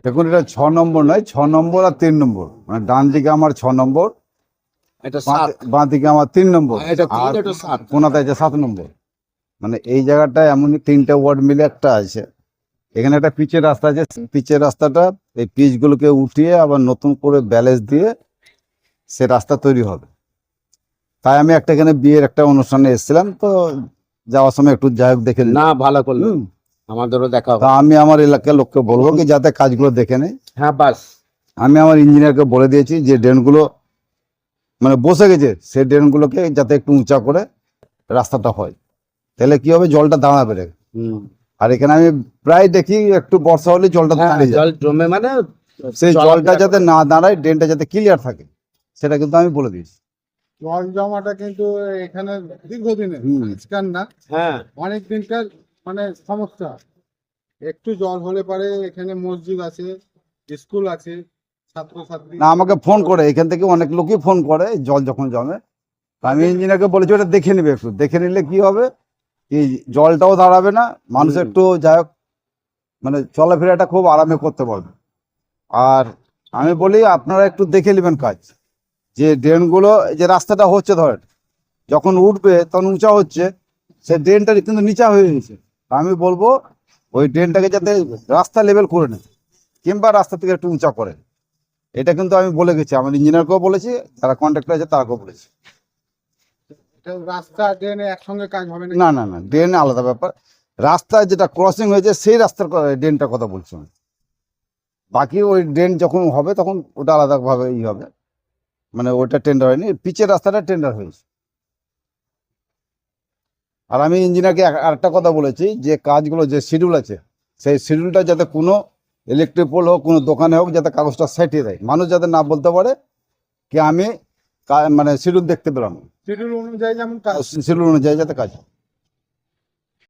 দেখুন, এটা 6 নম্বর নয়, 6 নম্বর আর 3 নম্বর, মানে ডান দিকে আমার 6 নম্বর, এটা 7। বাঁ দিকে আমার 3 নম্বর, এটা 3, আর এটা 7। কোনাতে আছে 7 নম্বর। মানে এই জায়গাটায় এমনই 3টে ওয়ার্ড মিলে একটা আছে। এখানে একটা পিচের রাস্তা আছে, পিচের রাস্তাটা এই পিচগুলোকে উঠিয়ে আবার নতুন করে ব্যালেন্স দিয়ে সে রাস্তা তৈরি হবে। তাই আমি একটা এখানে বিয়ের একটা অনুষ্ঠানে এসেছিলাম, তো যাওয়ার সময় একটু যাই হোক দেখে নিলাম। না, ভালো করলো, হুম। আমাদেরও দেখা তা হবে। আমি আমার এলাকার লোককে বলবো কি যাতে কাজগুলো দেখে নেয়। হ্যাঁ, বাস। আমি আমার ইঞ্জিনিয়ারকে বলে দিয়েছি যে ড্রেনগুলো মানে বসে গেছে, সেই ড্রেনগুলোকে যাতে একটু উঁচা করে রাস্তাটা হয়, তাহলে কি হবে, জলটা দাঁড়াবে রে। আর এখানে আমি প্রায় দেখি একটু বর্ষা হলে জলটা হ্যাঁ, দাঁড়িয়ে যায়। জল জমে মানে সেই চলাফেরা জলটা যাতে না দাঁড়ায়, ড্রেনটা যাতে ক্লিয়ার থাকে, সেটা কিন্তু আমি বলে দিয়েছি। জল জমাটা কিন্তু এখানে দীর্ঘদিনের, আজকাল না, হ্যাঁ, অনেক দিনকার মানে সমস্যা। একটু জল হলে পারে এখানে মসজিদ আছে, স্কুল আছে, ছাত্রছাত্রী। না, আমাকে ফোন করে, এখান থেকে অনেক লোকই ফোন করে জল যখন জমে। তা আমি ইঞ্জিনিয়ারকে বলেছি ওটা দেখে নিবে, একটু দেখে নিলে কি হবে, এই জলটাও দাঁড়াবে না, মানুষ একটু যাই হোক মানে চলাফেরাটা খুব আরামে করতে পারবে। আর আমি বলি আপনারা একটু দেখে নেবেন কাজ, যে ড্রেনগুলো যে রাস্তাটা হচ্ছে ধরেন যখন উঠবে তখন উঁচা হচ্ছে, সেই ড্রেনটা কিন্তু নিচা হয়ে গেছে। আমি বলবো ওই ড্রেনটাকে যাতে রাস্তা লেভেল করে নেয়, কিংবা রাস্তা থেকে একটু উঁচা করে। এটা কিন্তু আমি বলে গেছি, আমার ইঞ্জিনিয়ারকেও বলেছি, যারা কন্ট্রাক্টর আছে তারাকেও বলেছি। এটা রাস্তা ড্রেনে একসঙ্গে কাজ হবে না। না না না, ড্রেন আলাদা ব্যাপার। রাস্তায় যেটা ক্রসিং হয়েছে সেই রাস্তার ড্রেনটার কথা বলছি আমি। বাকি ওই ড্রেন যখন হবে তখন ওটা আলাদাভাবে হবে, মানে ওটা টেন্ডার হয়নি, পিচের রাস্তাটা টেন্ডার হয়েছে। আর আমি ইঞ্জিনিয়ারকে আরেকটা কথা বলেছি, যে কাজগুলো যে শিডিউল আছে, সেই শিডিউলটা যাতে কোনো ইলেকট্রিক পোল হোক, কোনো দোকানে হোক, যাতে কাগজটা সাইটিয়ে দেয়, মানুষ যাতে না বলতে পারে কি আমি মানে শিডিউল দেখতে পেলাম। শিডিউল অনুযায়ী যেমন কাজ। শিডিউল অনুযায়ী যাতে কাজ হয়।